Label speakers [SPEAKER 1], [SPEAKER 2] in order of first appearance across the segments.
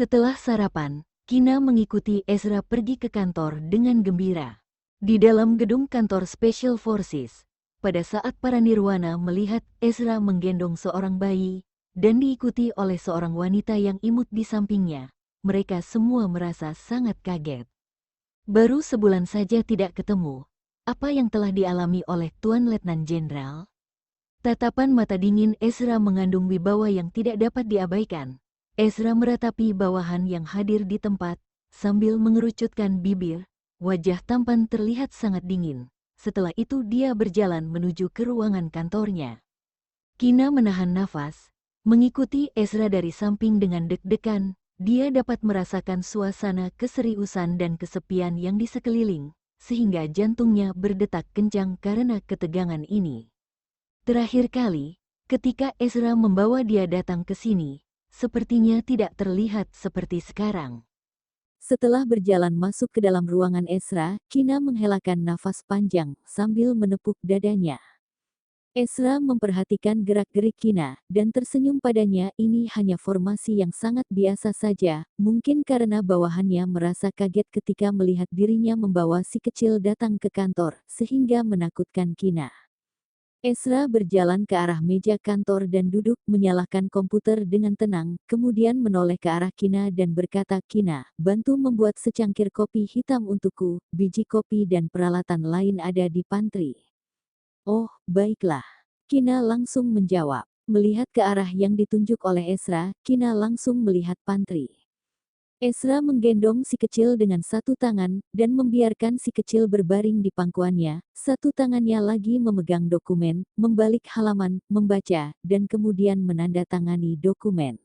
[SPEAKER 1] Setelah sarapan, Kina mengikuti Ezra pergi ke kantor dengan gembira. Di dalam gedung kantor Special Forces, pada saat para Nirwana melihat Ezra menggendong seorang bayi dan diikuti oleh seorang wanita yang imut di sampingnya, mereka semua merasa sangat kaget. Baru sebulan saja tidak ketemu, apa yang telah dialami oleh Tuan Letnan Jenderal? Tatapan mata dingin Ezra mengandung wibawa yang tidak dapat diabaikan. Ezra meratapi bawahan yang hadir di tempat, sambil mengerucutkan bibir, wajah tampan terlihat sangat dingin. Setelah itu dia berjalan menuju ke ruangan kantornya. Kina menahan nafas, mengikuti Ezra dari samping dengan deg-degan. Dia dapat merasakan suasana keseriusan dan kesepian yang di sekeliling, sehingga jantungnya berdetak kencang karena ketegangan ini. Terakhir kali, ketika Ezra membawa dia datang ke sini, sepertinya tidak terlihat seperti sekarang.
[SPEAKER 2] Setelah berjalan masuk ke dalam ruangan Ezra, Kina menghelakan nafas panjang sambil menepuk dadanya. Ezra memperhatikan gerak-gerik Kina dan tersenyum padanya. Ini hanya formasi yang sangat biasa saja, mungkin karena bawahannya merasa kaget ketika melihat dirinya membawa si kecil datang ke kantor, sehingga menakutkan Kina. Ezra berjalan ke arah meja kantor dan duduk menyalakan komputer dengan tenang, kemudian menoleh ke arah Kina dan berkata, "Kina, bantu membuat secangkir kopi hitam untukku, biji kopi dan peralatan lain ada di pantry." "Oh, baiklah." Kina langsung menjawab. Melihat ke arah yang ditunjuk oleh Ezra, Kina langsung melihat pantry. Ezra menggendong si kecil dengan satu tangan, dan membiarkan si kecil berbaring di pangkuannya. Satu tangannya lagi memegang dokumen, membalik halaman, membaca, dan kemudian menandatangani dokumen.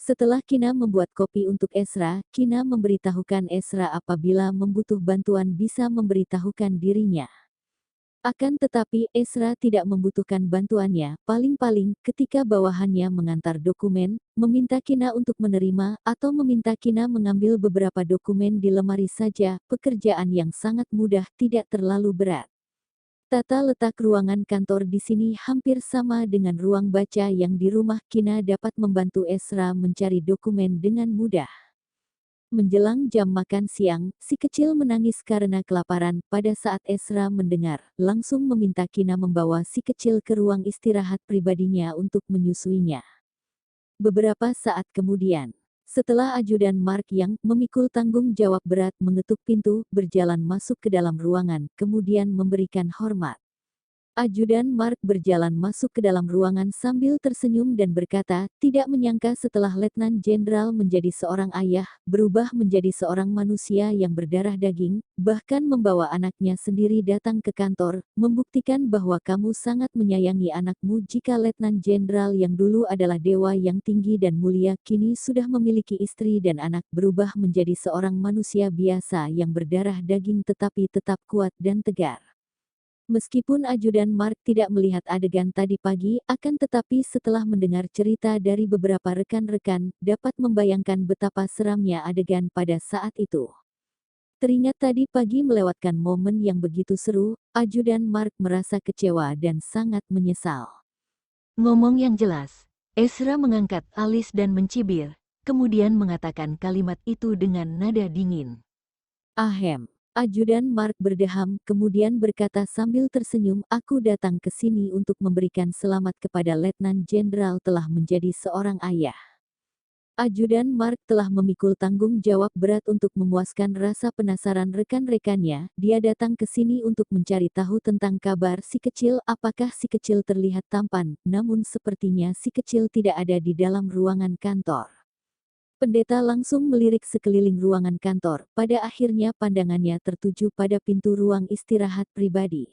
[SPEAKER 2] Setelah Kina membuat kopi untuk Ezra, Kina memberitahukan Ezra apabila membutuh bantuan bisa memberitahukan dirinya. Akan tetapi Ezra tidak membutuhkan bantuannya, paling-paling ketika bawahannya mengantar dokumen, meminta Kina untuk menerima, atau meminta Kina mengambil beberapa dokumen di lemari saja, pekerjaan yang sangat mudah, tidak terlalu berat. Tata letak ruangan kantor di sini hampir sama dengan ruang baca yang di rumah. Kina dapat membantu Ezra mencari dokumen dengan mudah. Menjelang jam makan siang, si kecil menangis karena kelaparan. Pada saat Ezra mendengar, langsung meminta Kina membawa si kecil ke ruang istirahat pribadinya untuk menyusuinya. Beberapa saat kemudian, setelah ajudan Mark yang memikul tanggung jawab berat mengetuk pintu, berjalan masuk ke dalam ruangan, kemudian memberikan hormat. Ajudan Mark berjalan masuk ke dalam ruangan sambil tersenyum dan berkata, tidak menyangka setelah Letnan Jenderal menjadi seorang ayah, berubah menjadi seorang manusia yang berdarah daging, bahkan membawa anaknya sendiri datang ke kantor, membuktikan bahwa kamu sangat menyayangi anakmu. Jika Letnan Jenderal yang dulu adalah dewa yang tinggi dan mulia, kini sudah memiliki istri dan anak, berubah menjadi seorang manusia biasa yang berdarah daging tetapi tetap kuat dan tegar. Meskipun ajudan Mark tidak melihat adegan tadi pagi, akan tetapi setelah mendengar cerita dari beberapa rekan-rekan, dapat membayangkan betapa seramnya adegan pada saat itu. Teringat tadi pagi melewatkan momen yang begitu seru, ajudan Mark merasa kecewa dan sangat menyesal.
[SPEAKER 1] Ngomong yang jelas, Ezra mengangkat alis dan mencibir, kemudian mengatakan kalimat itu dengan nada dingin.
[SPEAKER 2] Ahem. Ajudan Mark berdeham, kemudian berkata sambil tersenyum, aku datang ke sini untuk memberikan selamat kepada Letnan Jenderal telah menjadi seorang ayah. Ajudan Mark telah memikul tanggung jawab berat untuk memuaskan rasa penasaran rekan-rekannya. Dia datang ke sini untuk mencari tahu tentang kabar si kecil. Apakah si kecil terlihat tampan? Namun sepertinya si kecil tidak ada di dalam ruangan kantor. Pendeta langsung melirik sekeliling ruangan kantor. Pada akhirnya pandangannya tertuju pada pintu ruang istirahat pribadi.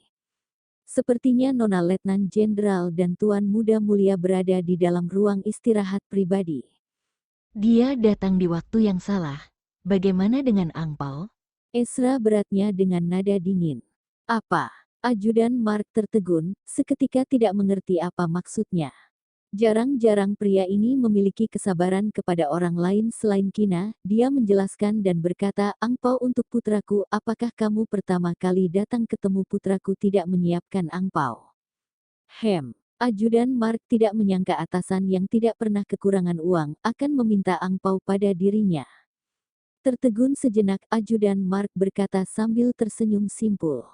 [SPEAKER 2] Sepertinya Nona Letnan Jenderal dan Tuan Muda Mulia berada di dalam ruang istirahat pribadi.
[SPEAKER 1] Dia datang di waktu yang salah. Bagaimana dengan angpau?
[SPEAKER 2] Ezra beratnya dengan nada dingin. Apa? Ajudan Mark tertegun, seketika tidak mengerti apa maksudnya. Jarang-jarang pria ini memiliki kesabaran kepada orang lain selain Kina. Dia menjelaskan dan berkata, angpau untuk putraku, apakah kamu pertama kali datang ketemu putraku tidak menyiapkan angpau? Ajudan Mark tidak menyangka atasan yang tidak pernah kekurangan uang akan meminta angpau pada dirinya. Tertegun sejenak, Ajudan Mark berkata sambil tersenyum simpul.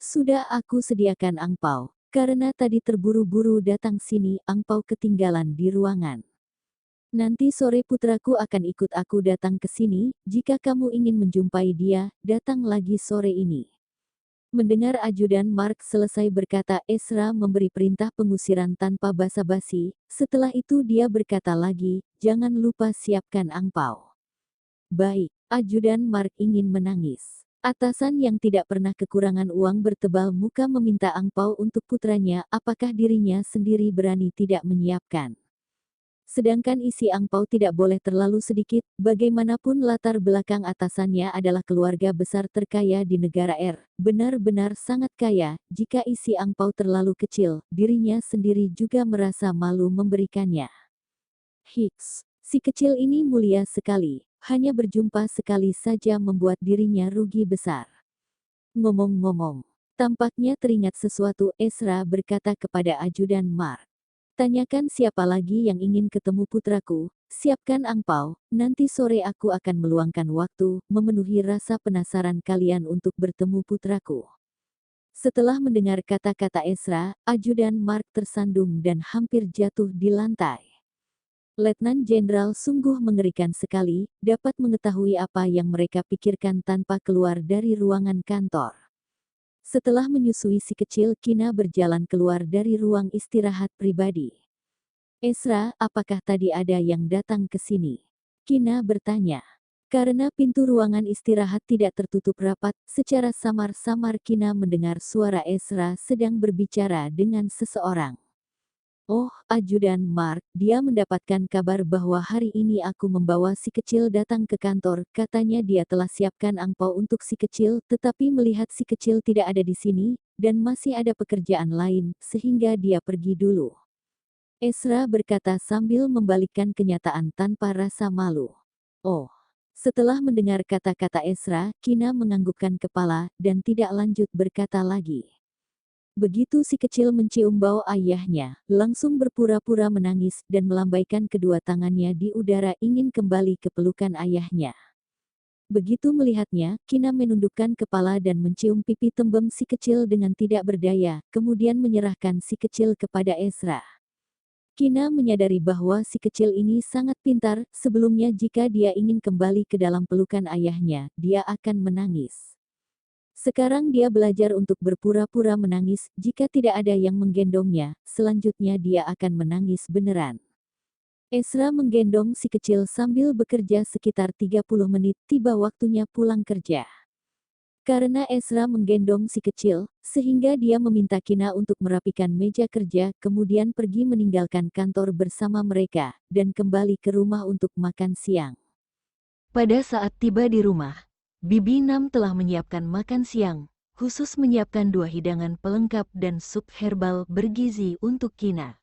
[SPEAKER 2] Sudah aku sediakan angpau. Karena tadi terburu-buru datang sini, angpau ketinggalan di ruangan. Nanti sore putraku akan ikut aku datang ke sini, jika kamu ingin menjumpai dia, datang lagi sore ini. Mendengar Ajudan Mark selesai berkata, Ezra memberi perintah pengusiran tanpa basa-basi. Setelah itu dia berkata lagi, jangan lupa siapkan angpau. Baik, Ajudan Mark ingin menangis. Atasan yang tidak pernah kekurangan uang bertebal muka meminta angpau untuk putranya, apakah dirinya sendiri berani tidak menyiapkan? Sedangkan isi angpau tidak boleh terlalu sedikit, bagaimanapun latar belakang atasannya adalah keluarga besar terkaya di negara R, benar-benar sangat kaya. Jika isi angpau terlalu kecil, dirinya sendiri juga merasa malu memberikannya. Si kecil ini mulia sekali, hanya berjumpa sekali saja membuat dirinya rugi besar. Ngomong-ngomong, tampaknya teringat sesuatu, Ezra berkata kepada Ajudan Mark. Tanyakan siapa lagi yang ingin ketemu putraku, siapkan angpau, nanti sore aku akan meluangkan waktu, memenuhi rasa penasaran kalian untuk bertemu putraku. Setelah mendengar kata-kata Ezra, Ajudan Mark tersandung dan hampir jatuh di lantai. Letnan Jenderal sungguh mengerikan sekali, dapat mengetahui apa yang mereka pikirkan tanpa keluar dari ruangan kantor. Setelah menyusui si kecil, Kina berjalan keluar dari ruang istirahat pribadi. Ezra, apakah tadi ada yang datang ke sini? Kina bertanya. Karena pintu ruangan istirahat tidak tertutup rapat, secara samar-samar Kina mendengar suara Ezra sedang berbicara dengan seseorang. Oh, Ajudan Mark, dia mendapatkan kabar bahwa hari ini aku membawa si kecil datang ke kantor, katanya dia telah siapkan angpau untuk si kecil, tetapi melihat si kecil tidak ada di sini, dan masih ada pekerjaan lain, sehingga dia pergi dulu. Ezra berkata sambil membalikkan kenyataan tanpa rasa malu. Oh. Setelah mendengar kata-kata Ezra, Kina menganggukkan kepala, dan tidak lanjut berkata lagi. Begitu si kecil mencium bau ayahnya, langsung berpura-pura menangis dan melambaikan kedua tangannya di udara ingin kembali ke pelukan ayahnya. Begitu melihatnya, Kina menundukkan kepala dan mencium pipi tembem si kecil dengan tidak berdaya, kemudian menyerahkan si kecil kepada Ezra. Kina menyadari bahwa si kecil ini sangat pintar, sebelumnya jika dia ingin kembali ke dalam pelukan ayahnya, dia akan menangis. Sekarang dia belajar untuk berpura-pura menangis, jika tidak ada yang menggendongnya, selanjutnya dia akan menangis beneran. Ezra menggendong si kecil sambil bekerja sekitar 30 menit, tiba waktunya pulang kerja. Karena Ezra menggendong si kecil, sehingga dia meminta Kina untuk merapikan meja kerja, kemudian pergi meninggalkan kantor bersama mereka, dan kembali ke rumah untuk makan siang.
[SPEAKER 1] Pada saat tiba di rumah, Bibi Nam telah menyiapkan makan siang, khusus menyiapkan 2 hidangan pelengkap dan sup herbal bergizi untuk Kina.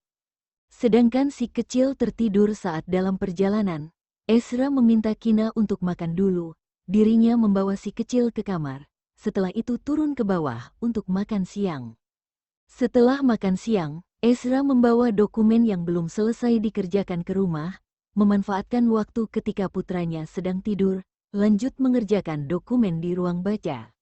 [SPEAKER 1] Sedangkan si kecil tertidur saat dalam perjalanan, Ezra meminta Kina untuk makan dulu, dirinya membawa si kecil ke kamar, setelah itu turun ke bawah untuk makan siang. Setelah makan siang, Ezra membawa dokumen yang belum selesai dikerjakan ke rumah, memanfaatkan waktu ketika putranya sedang tidur, lanjut mengerjakan dokumen di ruang baca.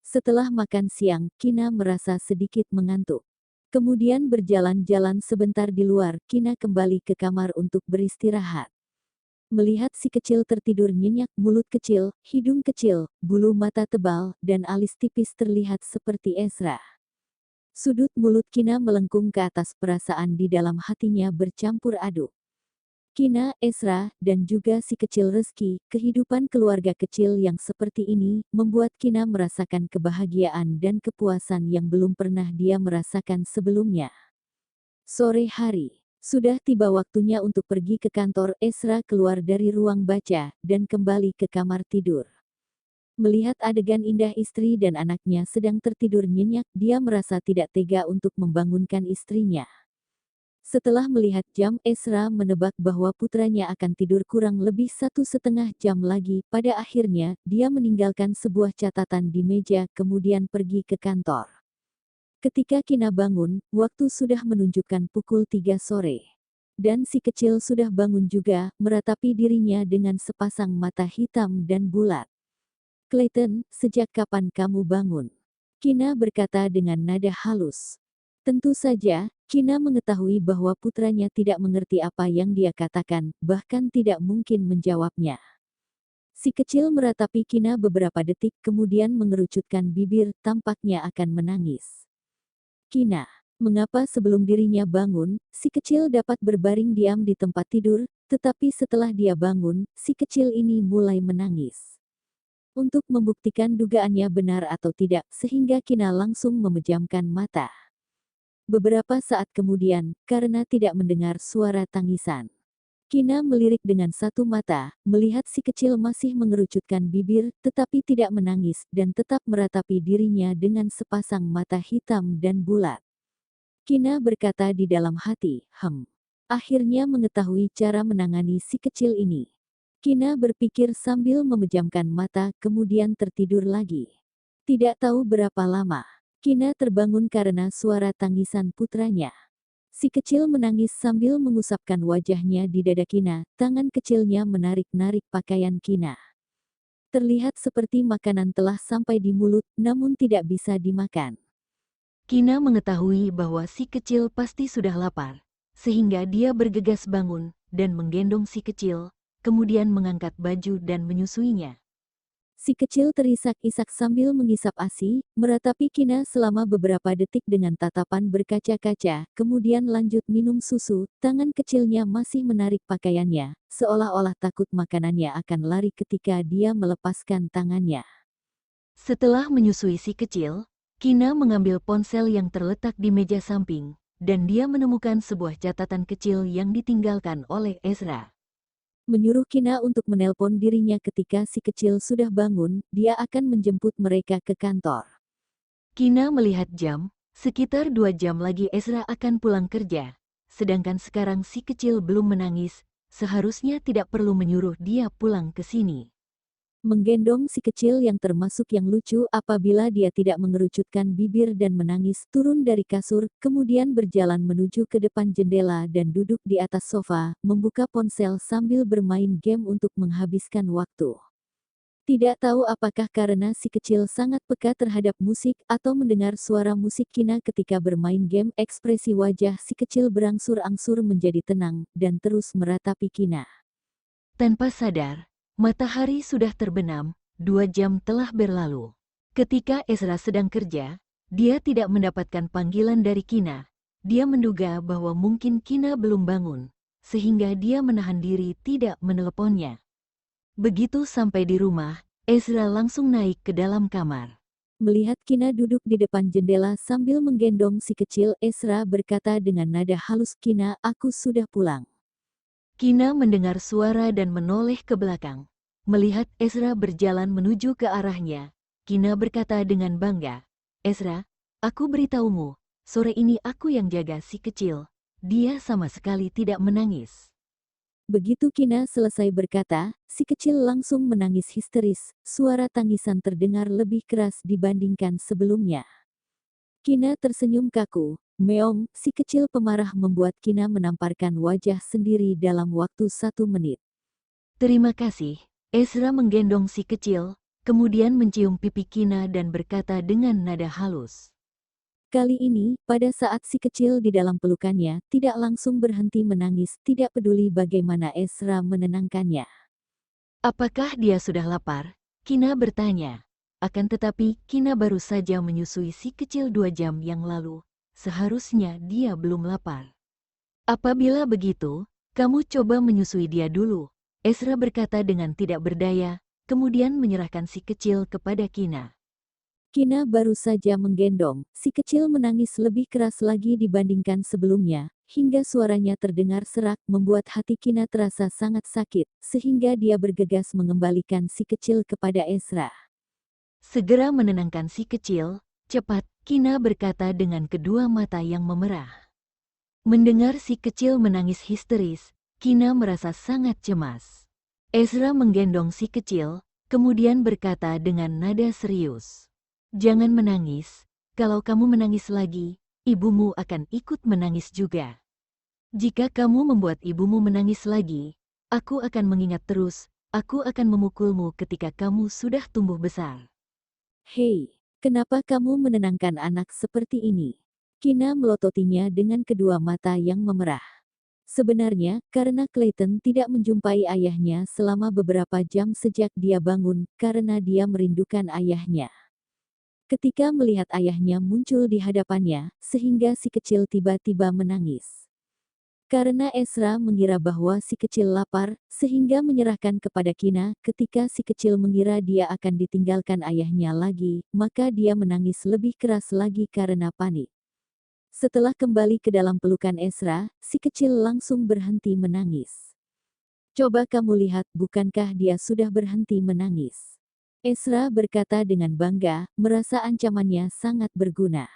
[SPEAKER 2] Setelah makan siang, Kina merasa sedikit mengantuk. Kemudian berjalan-jalan sebentar di luar, Kina kembali ke kamar untuk beristirahat. Melihat si kecil tertidur nyenyak, mulut kecil, hidung kecil, bulu mata tebal, dan alis tipis terlihat seperti Ezra. Sudut mulut Kina melengkung ke atas, perasaan di dalam hatinya bercampur aduk. Kina, Ezra, dan juga si kecil Rezeki, kehidupan keluarga kecil yang seperti ini, membuat Kina merasakan kebahagiaan dan kepuasan yang belum pernah dia merasakan sebelumnya. Sore hari, sudah tiba waktunya untuk pergi ke kantor. Ezra keluar dari ruang baca, dan kembali ke kamar tidur. Melihat adegan indah istri dan anaknya sedang tertidur nyenyak, dia merasa tidak tega untuk membangunkan istrinya. Setelah melihat jam, Ezra menebak bahwa putranya akan tidur kurang lebih 1,5 jam lagi. Pada akhirnya, dia meninggalkan sebuah catatan di meja, kemudian pergi ke kantor. Ketika Kina bangun, waktu sudah menunjukkan pukul 3 sore. Dan si kecil sudah bangun juga, meratapi dirinya dengan sepasang mata hitam dan bulat. "Clayton, sejak kapan kamu bangun?" Kina berkata dengan nada halus. Tentu saja, Kina mengetahui bahwa putranya tidak mengerti apa yang dia katakan, bahkan tidak mungkin menjawabnya. Si kecil meratapi Kina beberapa detik kemudian mengerucutkan bibir, tampaknya akan menangis. "Kina, mengapa sebelum dirinya bangun, si kecil dapat berbaring diam di tempat tidur, tetapi setelah dia bangun, si kecil ini mulai menangis?" Untuk membuktikan dugaannya benar atau tidak, sehingga Kina langsung memejamkan mata. Beberapa saat kemudian, karena tidak mendengar suara tangisan, Kina melirik dengan satu mata, melihat si kecil masih mengerucutkan bibir, tetapi tidak menangis, dan tetap meratapi dirinya dengan sepasang mata hitam dan bulat. Kina berkata di dalam hati, akhirnya mengetahui cara menangani si kecil ini. Kina berpikir sambil memejamkan mata, kemudian tertidur lagi. Tidak tahu berapa lama, Kina terbangun karena suara tangisan putranya. Si kecil menangis sambil mengusapkan wajahnya di dada Kina, tangan kecilnya menarik-narik pakaian Kina. Terlihat seperti makanan telah sampai di mulut, namun tidak bisa dimakan.
[SPEAKER 1] Kina mengetahui bahwa si kecil pasti sudah lapar, sehingga dia bergegas bangun dan menggendong si kecil, kemudian mengangkat baju dan menyusuinya.
[SPEAKER 2] Si kecil terisak-isak sambil mengisap ASI, meratapi Kina selama beberapa detik dengan tatapan berkaca-kaca, kemudian lanjut minum susu, tangan kecilnya masih menarik pakaiannya, seolah-olah takut makanannya akan lari ketika dia melepaskan tangannya.
[SPEAKER 1] Setelah menyusui si kecil, Kina mengambil ponsel yang terletak di meja samping, dan dia menemukan sebuah catatan kecil yang ditinggalkan oleh Ezra.
[SPEAKER 2] Menyuruh Kina untuk menelpon dirinya ketika si kecil sudah bangun, dia akan menjemput mereka ke kantor.
[SPEAKER 1] Kina melihat jam, sekitar 2 jam lagi Ezra akan pulang kerja, sedangkan sekarang si kecil belum menangis, seharusnya tidak perlu menyuruh dia pulang ke sini.
[SPEAKER 2] Menggendong si kecil yang termasuk yang lucu apabila dia tidak mengerucutkan bibir dan menangis, turun dari kasur, kemudian berjalan menuju ke depan jendela dan duduk di atas sofa, membuka ponsel sambil bermain game untuk menghabiskan waktu. Tidak tahu apakah karena si kecil sangat peka terhadap musik atau mendengar suara musik Kina ketika bermain game, ekspresi wajah si kecil berangsur-angsur menjadi tenang dan terus meratapi Kina.
[SPEAKER 1] Tanpa sadar, matahari sudah terbenam, 2 jam telah berlalu. Ketika Ezra sedang kerja, dia tidak mendapatkan panggilan dari Kina. Dia menduga bahwa mungkin Kina belum bangun, sehingga dia menahan diri tidak meneleponnya. Begitu sampai di rumah, Ezra langsung naik ke dalam kamar.
[SPEAKER 2] Melihat Kina duduk di depan jendela sambil menggendong si kecil, Ezra berkata dengan nada halus, "Kina, aku sudah pulang."
[SPEAKER 1] Kina mendengar suara dan menoleh ke belakang. Melihat Ezra berjalan menuju ke arahnya, Kina berkata dengan bangga, "Ezra, aku beritahumu, sore ini aku yang jaga si kecil. Dia sama sekali tidak menangis."
[SPEAKER 2] Begitu Kina selesai berkata, si kecil langsung menangis histeris, suara tangisan terdengar lebih keras dibandingkan sebelumnya. Kina tersenyum kaku. "Meong," si kecil pemarah membuat Kina menamparkan wajah sendiri dalam waktu 1 menit.
[SPEAKER 1] "Terima kasih." Ezra menggendong si kecil, kemudian mencium pipi Kina dan berkata dengan nada halus.
[SPEAKER 2] Kali ini, pada saat si kecil di dalam pelukannya, tidak langsung berhenti menangis, tidak peduli bagaimana Ezra menenangkannya.
[SPEAKER 1] "Apakah dia sudah lapar?" Kina bertanya. Akan tetapi, Kina baru saja menyusui si kecil 2 jam yang lalu. Seharusnya dia belum lapar. "Apabila begitu, kamu coba menyusui dia dulu." Ezra berkata dengan tidak berdaya, kemudian menyerahkan si kecil kepada Kina.
[SPEAKER 2] Kina baru saja menggendong, si kecil menangis lebih keras lagi dibandingkan sebelumnya, hingga suaranya terdengar serak, membuat hati Kina terasa sangat sakit, sehingga dia bergegas mengembalikan si kecil kepada Ezra.
[SPEAKER 1] Segera menenangkan si kecil, cepat, Kina berkata dengan kedua mata yang memerah. Mendengar si kecil menangis histeris, Kina merasa sangat cemas. Ezra menggendong si kecil, kemudian berkata dengan nada serius, "Jangan menangis, Kalau kamu menangis lagi, ibumu akan ikut menangis juga. Jika kamu membuat ibumu menangis lagi, aku akan mengingat terus, aku akan memukulmu ketika kamu sudah tumbuh besar.
[SPEAKER 2] Hei, kenapa kamu menenangkan anak seperti ini? Kina melototinya dengan kedua mata yang memerah. Sebenarnya, karena Clayton tidak menjumpai ayahnya selama beberapa jam sejak dia bangun, karena dia merindukan ayahnya. Ketika melihat ayahnya muncul di hadapannya, sehingga si kecil tiba-tiba menangis. Karena Ezra mengira bahwa si kecil lapar, sehingga menyerahkan kepada Kina. Ketika si kecil mengira dia akan ditinggalkan ayahnya lagi, maka dia menangis lebih keras lagi karena panik. Setelah kembali ke dalam pelukan Ezra, si kecil langsung berhenti menangis. Coba kamu lihat, bukankah dia sudah berhenti menangis? Ezra berkata dengan bangga, merasa ancamannya sangat berguna.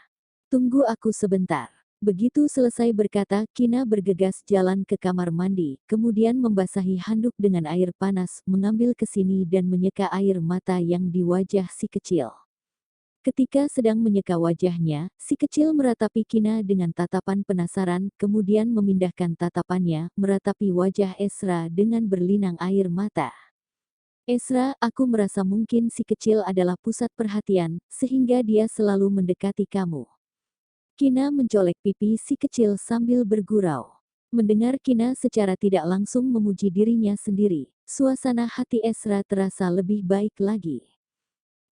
[SPEAKER 2] Tunggu aku sebentar. Begitu selesai berkata, Kina bergegas jalan ke kamar mandi, kemudian membasahi handuk dengan air panas, mengambil ke sini dan menyeka air mata yang di wajah si kecil. Ketika sedang menyeka wajahnya, si kecil meratapi Kina dengan tatapan penasaran, kemudian memindahkan tatapannya, meratapi wajah Ezra dengan berlinang air mata. Ezra, aku merasa mungkin si kecil adalah pusat perhatian, sehingga dia selalu mendekati kamu. Kina mencolek pipi si kecil sambil bergurau. Mendengar Kina secara tidak langsung memuji dirinya sendiri, suasana hati Ezra terasa lebih baik lagi.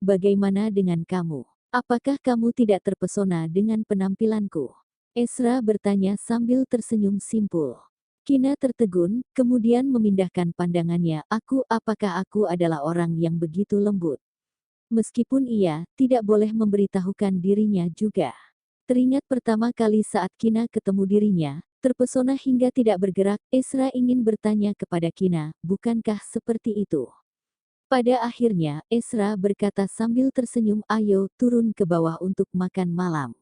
[SPEAKER 2] Bagaimana dengan kamu? Apakah kamu tidak terpesona dengan penampilanku? Ezra bertanya sambil tersenyum simpul. Kina tertegun, kemudian memindahkan pandangannya. Apakah aku adalah orang yang begitu lembut? Meskipun ia tidak boleh memberitahukan dirinya juga. Teringat pertama kali saat Kina ketemu dirinya, terpesona hingga tidak bergerak, Ezra ingin bertanya kepada Kina, bukankah seperti itu? Pada akhirnya, Ezra berkata sambil tersenyum, ayo turun ke bawah untuk makan malam.